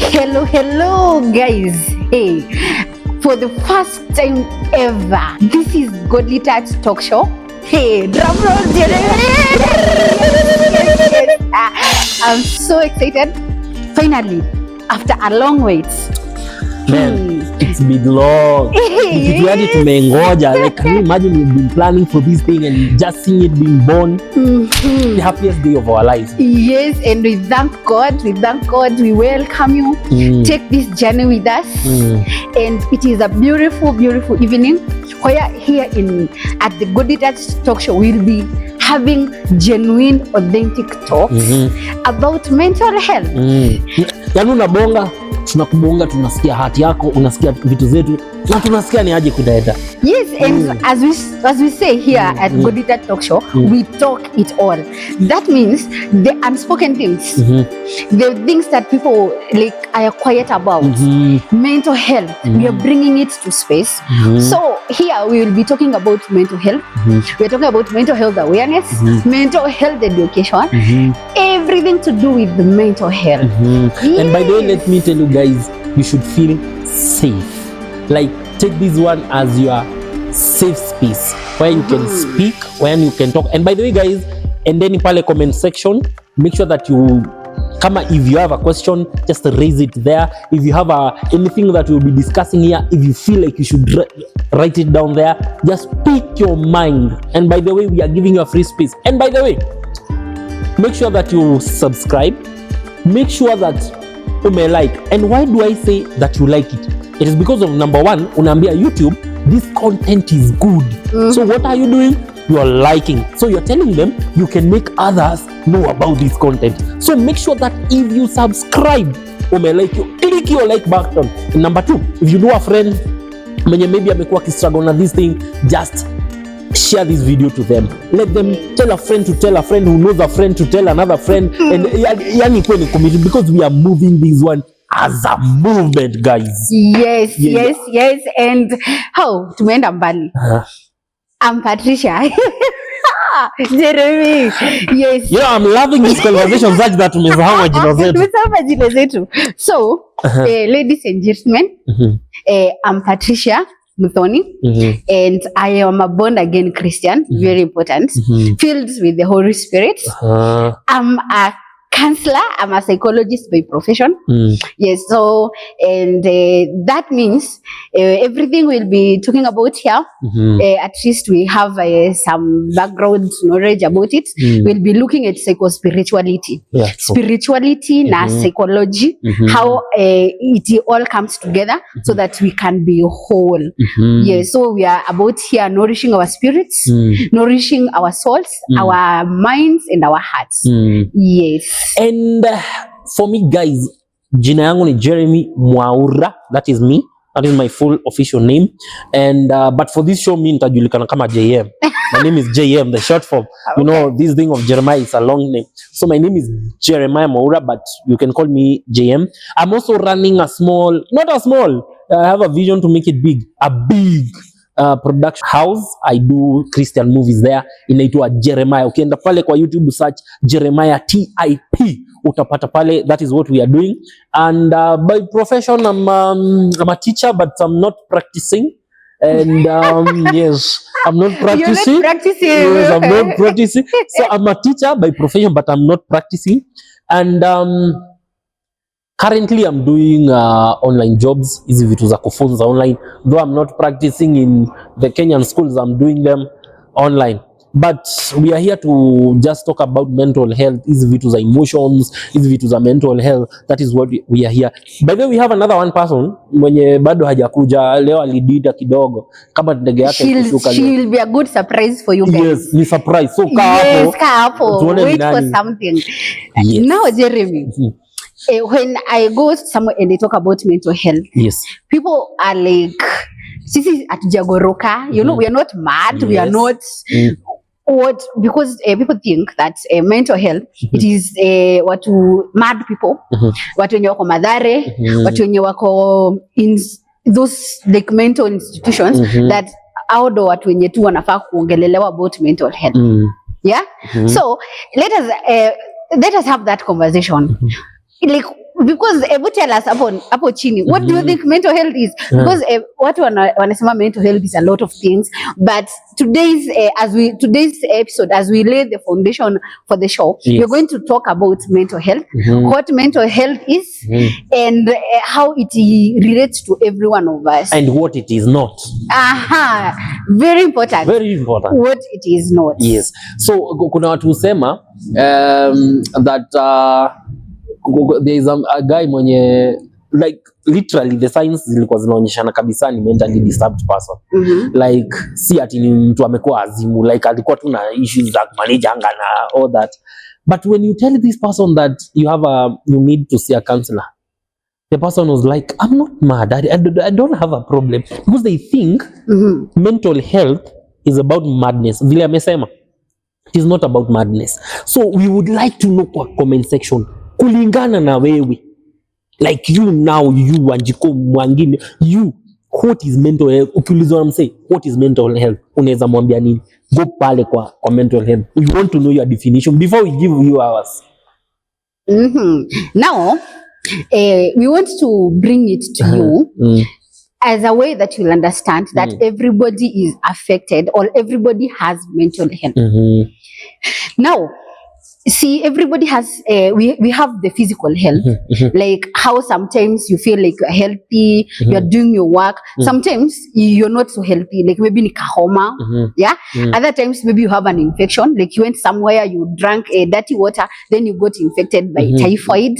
Hello guys. Hey, for the first time ever, this is Godly Touch Talk Show. Hey, drum roll, Jeremy. Yes. I'm so excited. Finally, after a long wait. Man, it's been long. It's ready to mengoja. Like, can you imagine we've been planning for this thing and just seeing it being born? The happiest day of our lives. Yes, and we thank God. We welcome you. Take this journey with us. And it is a beautiful, beautiful evening. Where here at the Godly Touch Talk Show, we'll be having genuine, authentic talks about mental health. Yaani unabonga, tunakubonga, tunasikia hati yako, unasikia vitu zetu, na tunasikia ni aje kudaenda. Yes, and as we say here at Godly Touch Talk Show, we talk it all. That means the unspoken things, the things that people like are quiet about, mental health. We are bringing it to space. So here we will be talking about mental health. We are talking about mental health awareness, mental health education, everything to do with the mental health. Yes. And by the way, let me tell you guys, you should feel safe. Like, take this one as your safe space where you can speak, where you can talk. And by the way, guys, and then in the comment section, make sure that you come. If you have a question, just raise it there. If you have anything that we'll be discussing here, if you feel like you should write it down there, just speak your mind. And by the way, we are giving you a free space. And by the way, make sure that you subscribe. Make sure that you may like. And why do I say that you like it? It is because of number one, unaambia YouTube, this content is good. So what are you doing? You are liking. So you're telling them you can make others know about this content. So make sure that if you subscribe, like you click your like button. And number two, if you know a friend, maybe amekuwa struggle na this thing, just share this video to them. Let them tell a friend to tell a friend who knows a friend to tell another friend. And yani kwenye community, because we are moving this one as a movement, guys. Yes. And tumeenda mbali. I'm Patricia. Jeremy. Yes. Yeah, I'm loving this conversation such that tumesahau majina zetu. So, ladies and gentlemen, I'm Patricia Muthoni, and I am a born again Christian, very important, filled with the Holy Spirit. I'm a counselor, I'm a psychologist by profession. Yes, so, and that means everything we'll be talking about here, at least we have some background knowledge about it. We'll be looking at psycho-spirituality. Spirituality na psychology, how it all comes together so that we can be whole. Yes, so we are about here nourishing our spirits, nourishing our souls, our minds and our hearts. Yes. And for me, guys, jina yangu ni Jeremy Mwaura. That is me. That is my full official name. And but for this show, me nitajulikana kama JM. My name is JM, the short form. You know, this thing of Jeremiah is a long name. So my name is Jeremiah Mwaura, but you can call me JM. I'm also running a small, not a small, I have a vision to make it big, a big production house. I do Christian movies there. Inaitwa Jeremiah. Ukienda pale kwa YouTube search Jeremiah TIP, utapata pale. That is what we are doing. And by profession, I'm a teacher, but I'm not practicing. And yes, I'm not practicing. You're not practicing. Yes, I'm not practicing. So I'm a teacher by profession, but I'm not practicing. And currently, I'm doing online jobs. Hizi vitu za kufunza online. Though I'm not practicing in the Kenyan schools, I'm doing them online. But we are here to just talk about mental health. Hizi vitu za emotions, hizi vitu za mental health. That is what we are here. By the way, we have another one person mwenye bado hajakuja. Leo alidida kidogo. Kama ndege yake kushuka leo. She'll be a good surprise for you guys. Yes, ni surprise. So kaa hapo. Wait for something. Yes. Now, Jeremy. When I go somewhere and they talk about mental health, people are like, sisi atujagoroka, you know, we are not mad, we are not what, because people think that mental health, it is watu mad people, watu wenye wako madhare, watu wenye wako in those like mental institutions, that outdo watu wenye tu wanafaa kuongelelewa about mental health. So let us have that conversation. Like because tell us hapo chini, what do you think mental health is? Because watu wanasema mental health is a lot of things, but today's episode, as we lay the foundation for the show, we're going to talk about mental health, what mental health is, and how it relates to every one of us, and what it is not. Very important what it is not. Yes. So kuna watu husema that there is a guy mwenye like literally the signs zilikuwa zinaonyeshana kabisa ni mentally disturbed person. Like si ati ni mtu amekuwa azimu, like alikuwa tu na issues za manage anga na all that, but when you tell this person that you need to see a counselor, the person was like, I'm not mad, I don't have a problem, because they think mental health is about madness. Vile amesema, it is not about madness. So we would like to know kwa comment section, kulingana na wewe, like you now, you Wanjiko Mwangine, you, what is mental health? Ukiulizwa na msee, what is mental health? Unaweza mwambia nini? Go pale kwa mental health. We want to know your definition before we give you ours. Now, we want to bring it to you as a way that you'll understand that everybody is affected, or everybody has mental health. Now, see, everybody has we have the physical health, like how sometimes you feel like you're healthy, you're doing your work, sometimes you're not so healthy, like maybe ni kahoma, other times maybe you have an infection, like you went somewhere, you drank dirty water, then you got infected by typhoid,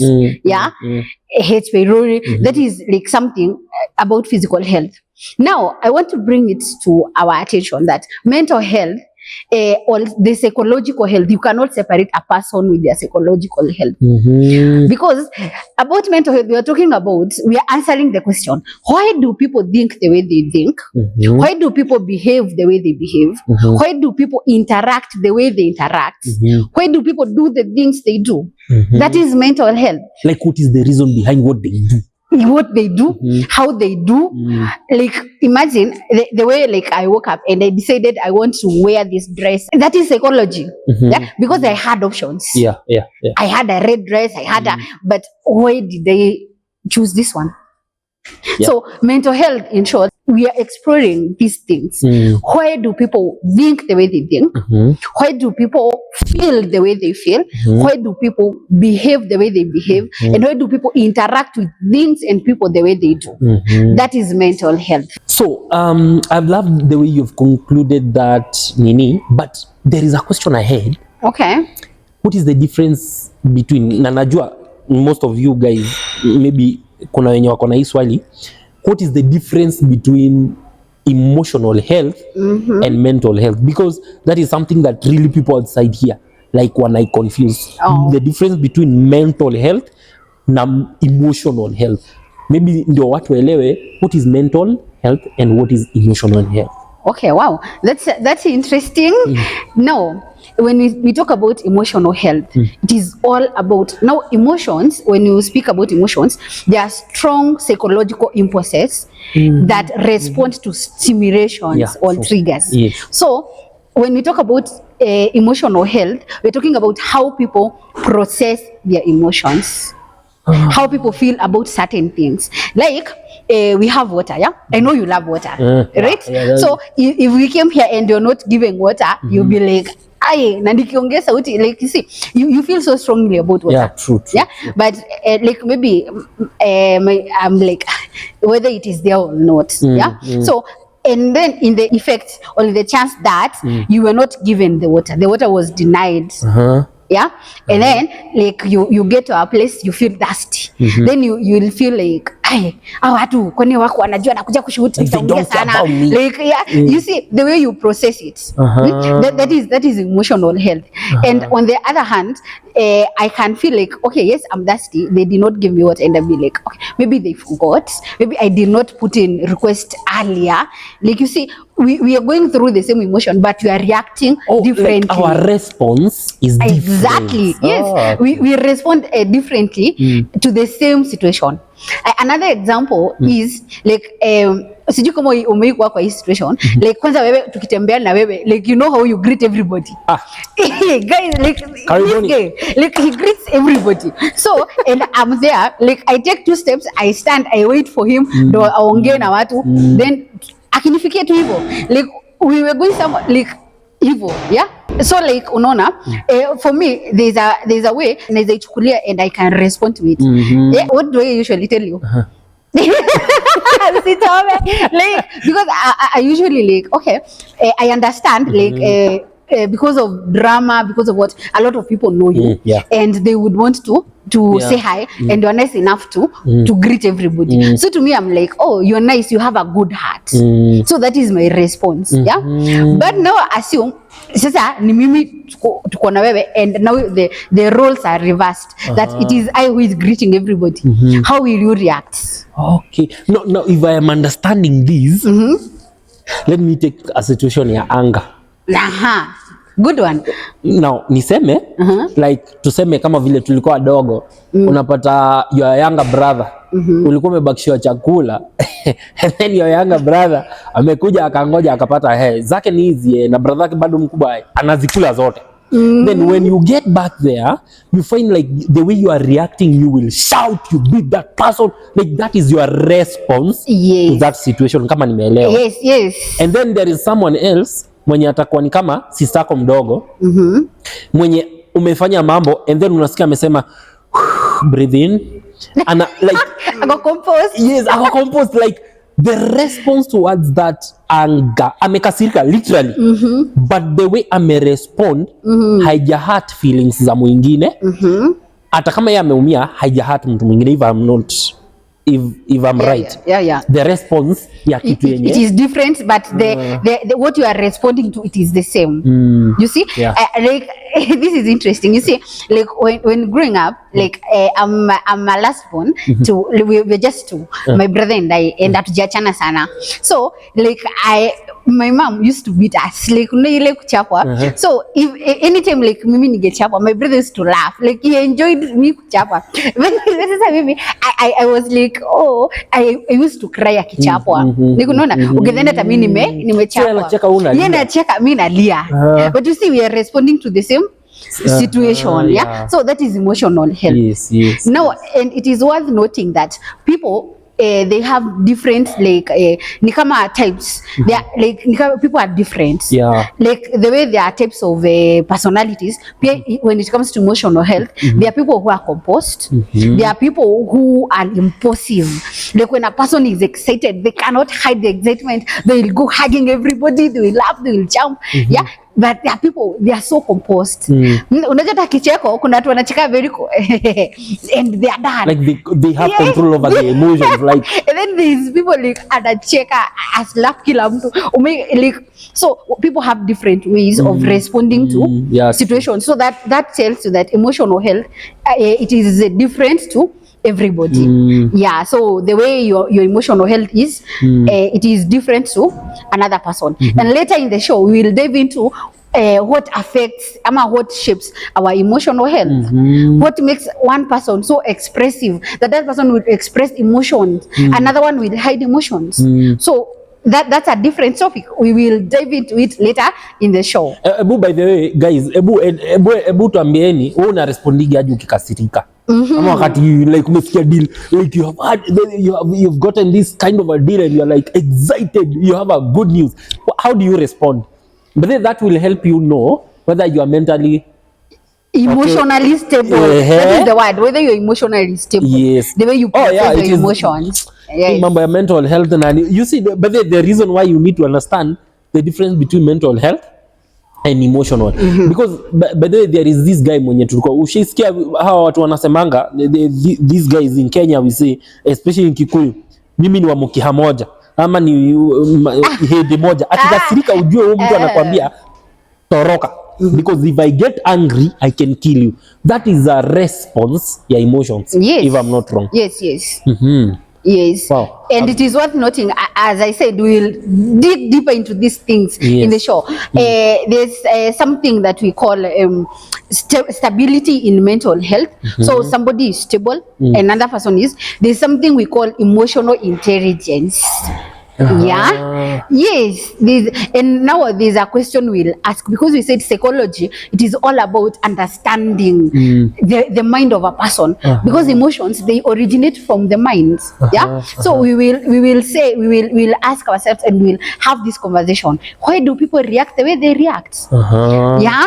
H. pylori. That is like something about physical health. Now I want to bring it to our attention that mental health, or the psychological health, you cannot separate a person with their psychological health. Because about mental health, we are answering the question, why do people think the way they think? Why do people behave the way they behave? Why do people interact the way they interact? Why do people do the things they do? That is mental health. Like, what is the reason behind what they do? What they do, how they do. Like, imagine the way, like, I woke up and I decided I want to wear this dress. That is psychology. Because I had options. I had a red dress, but why did they choose this one? So mental health, in short, we are exploring these things. Why do people think the way they think? Why do people feel the way they feel? Why do people behave the way they behave? And why do people interact with things and people the way they do? That is mental health. So I've loved the way you've concluded that, Nini, but there is a question I had. Okay. What is the difference between, na najua most of you guys maybe kuna wenye wako na hii swali, what is the difference between emotional health and mental health? Because that is something that really people outside here like when I confuse the difference between mental health na emotional health. Maybe ndio watu waelewe what is mental health and what is emotional health. Okay, wow, that's interesting. Now, when we talk about emotional health, it is all about, now emotions, when you speak about emotions, they are strong psychological impulses that respond to stimulations or triggers. So when we talk about emotional health, we're talking about how people process their emotions, how people feel about certain things. Like, we have water, I know you love water, right? So if we came here and you're not giving water, you'll be like, na nikiongea sauti, like, you see, you feel so strongly about water. True. But like maybe I'm like, whether it is there or not. So, and then in the effect, or in the chance that you were not given the water was denied. And then like you get to a place, you feel thirsty. Then you'll feel like, watu kwani wako wanajua nakuja kushuhudia nitaongea sana. Like you see the way you process it. That is emotional health. And on the other hand, I can feel like, okay, yes, I'm thirsty, they did not give me water, and I'll be like, okay, maybe they forgot, maybe I did not put in request earlier. Like, you see, we are going through the same emotion, but we are reacting differently. Like our response is different. Exactly. Yes. We respond differently to the same situation. Another example is like sijui kama umeikuwa kwa hii situation, like kwanza wewe tukitembea na wewe, like you know how you greet everybody. Guys, like this guy, like he greets everybody. So and I'm there, like I take 2 steps, I stand, I wait for him, ndo aongee na watu, then akinifikia tu hivyo, like we were going somewhere, like hivyo, yeah. So like unaona, for me there's a way naweza ichukulia and I can respond to it. What do I usually tell you? Like because I usually like, okay, I understand, like because of drama, because of what a lot of people know you, and they would want to say hi, and you're nice enough to greet everybody. So to me, I'm like, oh, you're nice, you have a good heart. So that is my response. Yeah. But now assume sasa ni mimi tuko na wewe, and now the roles are reversed, that it is I who is greeting everybody. How will you react? Okay. No, if I am understanding this, let me take a situation ya anger. Good one. Now niseme like tuseme kama vile tulikuwa wadogo, unapata your younger brother, ulikuwa umebakishiwa chakula and then your younger brother amekuja akangoja akapata zake ni hizi, na brother yake bado mkubwa anazikula zote. Then when you get back there, you find like the way you are reacting, you will shout, you beat that person, like that is your response to that situation, kama nimeelewa. Yes. And then there is someone else mwenye atakuwa ni kama sister yako mdogo, mwenye umefanya mambo and then unasikia amesema breathe in, ana like ako composed. Yes, ako composed, like the response towards that anger, amekasirika literally, but the way amerespond haija hurt feelings za mwingine, hata kama yeye ameumia haija hurt mtu mwingine. If I'm right, the response ya kitu yenye it is different, but the what you are responding to, it is the same. You see, like this is interesting. You see, like when growing up, like I'm a last born. To we're just two, my brother and I, and hatujachana sana. So like my mom used to beat us, like ile kuchapwa. So if anytime like mimi ningechapwa, my brother used to laugh, like he enjoyed me kuchapwa. When I was like, oh, I used to cry akichapwa. Like unaona, ukidhani hata mimi nimechapwa, yeye anacheka, mimi nalia. But you see, we are responding to the same situation. So that is emotional health. Yes. Now, and it is worth noting that people they have different like ni kama types. They are like people are different. Like the way there are types of personalities. When it comes to emotional health, there are people who are composed. There are people who are impulsive. Like when a person is excited, they cannot hide the excitement. They will go hugging everybody. They will laugh. They will jump. But there are people, they are so composed. Unajua hata kicheko, kuna watu wanacheka very and they are done. Like they have control over the emotions. Like and then these people like anacheka as laugh kila mtu. Like so people have different ways of responding to situations. So that tells you that emotional health it is different to everybody. So the way your emotional health is, it is different to another person. And later in the show, we will dive into what affects, what shapes our emotional health. What makes one person so expressive that person will express emotions, another one will hide emotions. So that's a different topic. We will dive into it later in the show. By the way, guys, ebu tuambieni, wewe una respondiga aje ukikasirika? Ama wakati like umesikia deal, like you've gotten this kind of a deal and you're like excited, you have a good news. How do you respond? But then that will help you know whether you are mentally emotionally stable. That is the word. Whether you're emotionally stable. Yes. The way you process your emotions. Remember mental health, and you see, but the reason why you need to understand the difference between mental health and emotional, because by the way, there is this guy mwenye tulikuwa ushisikia hawa watu wanasemanga, these guys in Kenya we say, especially in Kikuyu, mimi ni wa mkiha moja ama ni hedi moja, akikasirika ujue huyo mtu anakuambia toroka, because if I get angry I can kill you. That is a response ya emotions, if I'm not wrong. Yes. Yes. Wow. And it is worth noting, as I said, we'll dig deeper into these things in the show. There's something that we call stability in mental health. So somebody is stable, another person is. There's something we call emotional intelligence. Yeah. Yes. And now there's a question we'll ask, because we said psychology, it is all about understanding the mind of a person, because emotions, they originate from the mind. Yeah. So we'll ask ourselves and we'll have this conversation. Why do people react the way they react? Yeah.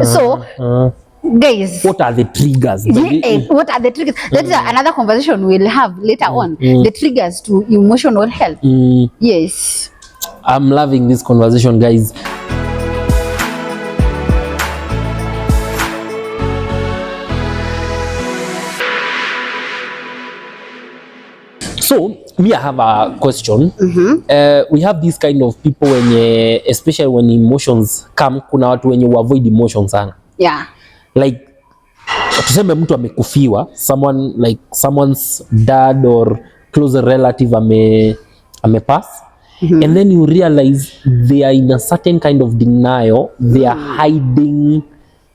So guys, what are the triggers? What are the triggers? That's another conversation we'll have later on. The triggers to emotional health. Yes. I'm loving this conversation, guys. So me, I have a question. We have this kind of people when, especially when emotions come, kuna watu wenye avoid emotions sana. Yeah. Like tuseme mtu amekufiwa, someone's dad or close relative amepass, and then you realize they are in a certain kind of denial. They are hiding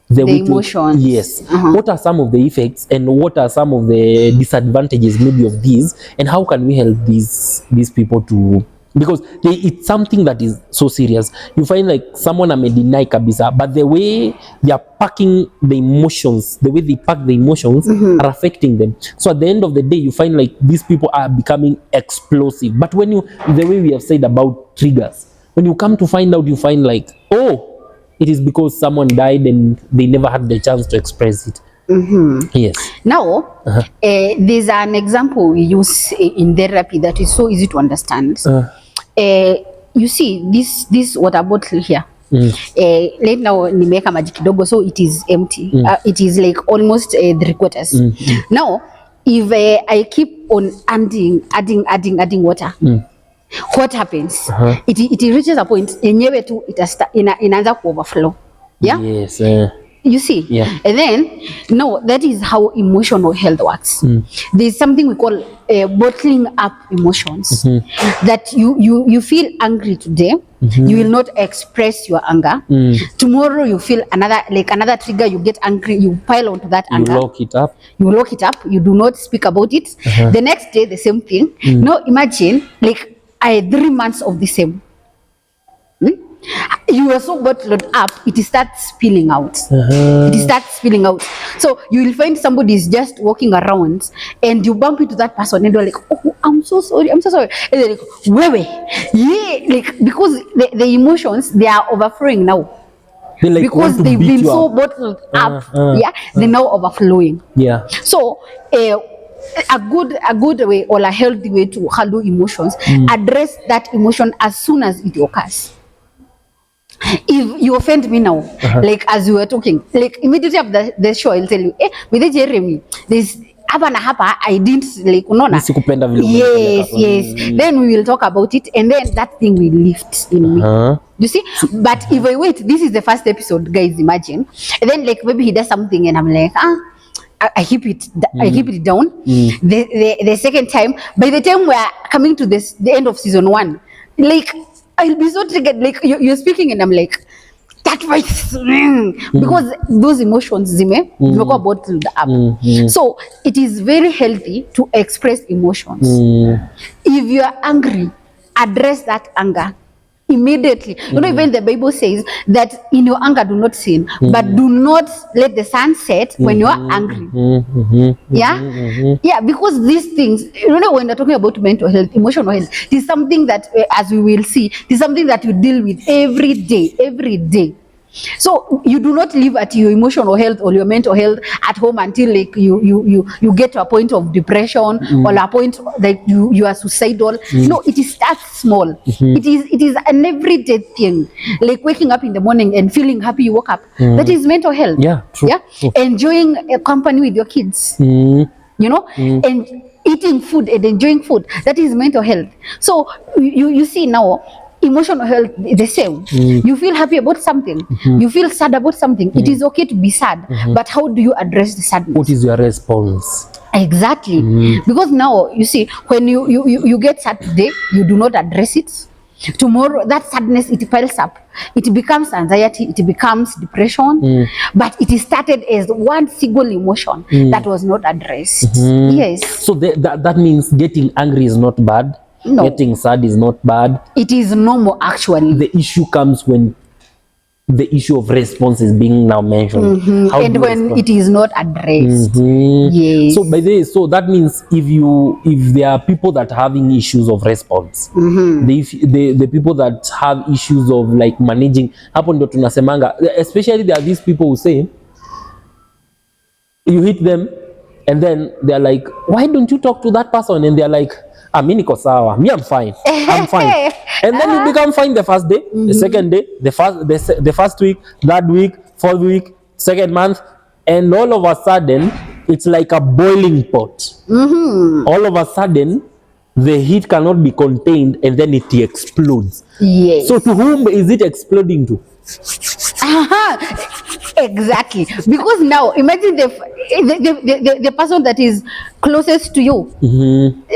the emotions. Yes. What are some of the effects and what are some of the disadvantages maybe of these, and how can we help these people to, because it's something that is so serious. You find like someone may deny kabisa, but the way they are packing the emotions, the way they pack the emotions are affecting them. So at the end of the day, you find like these people are becoming explosive. But when the way we have said about triggers, when you come to find out, you find like, oh, it is because someone died and they never had the chance to express it. Yes. Now, there's an example we use in therapy that is so easy to understand. You see this water bottle here. Right now nimeweka maji kidogo, so it is empty. It is like almost 3/4. Now, if I keep on adding water, what happens? It reaches a point yenyewe tu inaanza ku overflow. Yeah. Yes. You see? Yeah. And then, no, that is how emotional health works. There's something we call bottling up emotions. That you feel angry today, you will not express your anger. Tomorrow you feel another trigger, you get angry, you pile onto that anger. You lock it up. You do not speak about it. The next day, the same thing. Now imagine like 3 months of the same. You are so bottled up, it starts spilling out. It starts spilling out. So you will find somebody is just walking around and you bump into that person and you're like, oh, I'm so sorry. And they're like, wewe. Yeah, like, because the emotions, they are overflowing now. Like because they've been so bottled up. They're now overflowing. Yeah. So a good way or a healthy way to handle emotions, address that emotion as soon as it occurs. If you offend me now, like as we were talking, like immediately after the show, I'll tell you, with Jeremy, there's hapa na hapa, I didn't like, unaona? Yes. Then we will talk about it, and then that thing will lift in me. You see? But if I wait, this is the first episode, guys, imagine. And then like maybe he does something, and I'm like, I keep it down. The second time, by the time we're coming to the end of season 1, like I'll be so triggered, like you're speaking and I'm like, that voice, because those emotions zimekuwa bottled up. So it is very healthy to express emotions. If you are angry, address that anger immediately. You know, even the Bible says that in your anger do not sin, but do not let the sun set when you are angry. Yeah, because these things, you know, when you're talking about mental health, emotional health, it is something that, as we will see, it is something that you deal with every day. So you do not live at your emotional health or your mental health at home until like you get to a point of depression or a point that you are suicidal. No, it starts small. It is an everyday thing, like waking up in the morning and feeling happy you woke up. That is mental health. Yeah, true. Enjoying a company with your kids. You know, and eating food and enjoying food. That is mental health. So you see now, emotional health is the same. You feel happy about something, you feel sad about something. It is okay to be sad, but how do you address the sadness? What is your response? Exactly. Because now you see, when you get sad today, you do not address it. Tomorrow that sadness, it piles up, it becomes anxiety, it becomes depression. But it started as one single emotion that was not addressed. Yes. So that means getting angry is not bad. No. Getting sad is not bad. It is normal, actually. The issue comes when the issue of response is being now mentioned. How And do you when respond? it is not addressed. Yes. So by the way, so that means if there are people that are having issues of response, the people that have issues of like managing, hapo ndo tunasemanga, especially there are these people who say you hit them and then they're like, why don't you talk to that person? And they're like, mi niko sawa, me I'm fine, I'm fine. And then you become fine the first day, the second day, the first week, third week, fourth week, second month, and all of a sudden it's like a boiling pot. All of a sudden the heat cannot be contained and then it explodes. Yes. So to whom is it exploding to? Exactly. Because now imagine the person that is closest to you.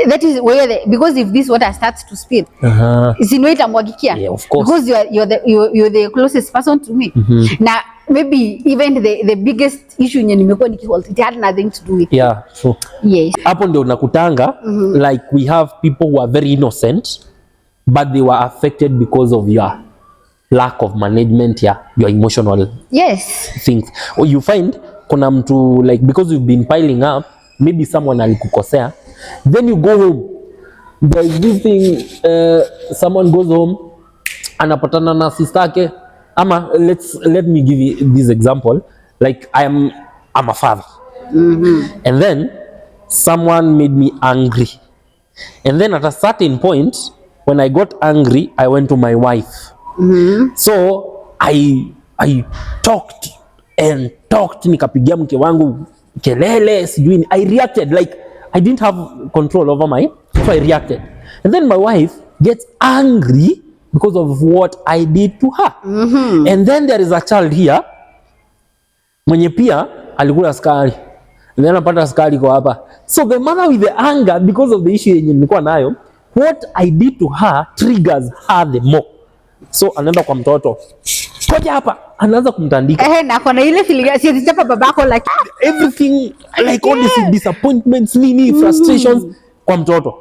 That is where because if this water starts to spill, Yeah, of course. because you're the closest person to me. Now maybe even the biggest issue in it had nothing to do with Yeah, so yes. hapo ndio nakutanga like we have people who are very innocent but they were affected because of your lack of management, your emotional Yes. things. Or you find kuna mtu like because you've been piling up, maybe someone alikukosea, then you go home. There's this thing, someone goes home anapatana na sister yake, ama let me give you this example, like I'm a father, and then someone made me angry, and then at a certain point when I got angry I went to my wife. So I talked and talked, nikapigia mke wangu kelele sijui, I reacted like I didn't have control over my, so I reacted, and then my wife gets angry because of what I did to her. And then there is a child here mwenye pia alikula skari, and then anapata skari kwa hapa, so the mother with the anger because of the issue yenye nilikuwa nayo, what I did to her triggers her the more. So anaenda kwa mtoto, koja hapa, anaanza kumtandika. Na kuna ile feeling si chapa babako like everything like all these disappointments, nini, frustrations kwa mtoto.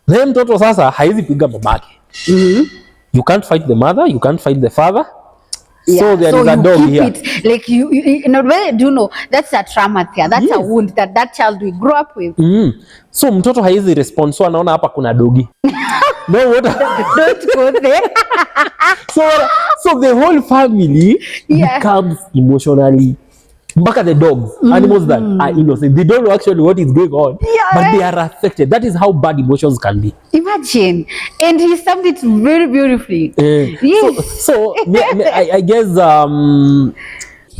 Then mtoto sasa haizi piga babake. You can't fight the mother, you can't fight the father. So there is a dog here. It, like you in a way, do you know that's a trauma there. That's a wound that child will grow up with. So mtoto haizi respond, so anaona hapa kuna dogi. No, what? Don't go there. So the whole family becomes emotionally, mpaka the dogs, animals that are innocent, they don't know actually what is going on, but they are affected. That is how bad emotions can be. Imagine. And he summed it very beautifully. Yes. So I guess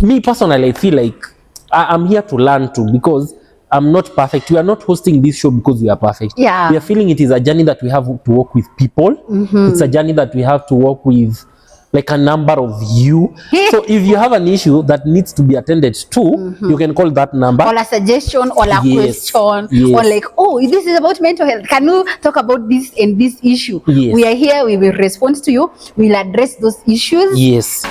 me personally, I feel like I'm here to learn too, because I'm not perfect. We are not hosting this show because we are perfect. We are feeling it is a journey that we have to walk with people. It's a journey that we have to walk with like a number of you. So if you have an issue that needs to be attended to, you can call that number. Or a suggestion or a question. Or like, oh, this is about mental health. Can you talk about this and this issue? We are here. We will respond to you. We'll address those issues. Yes.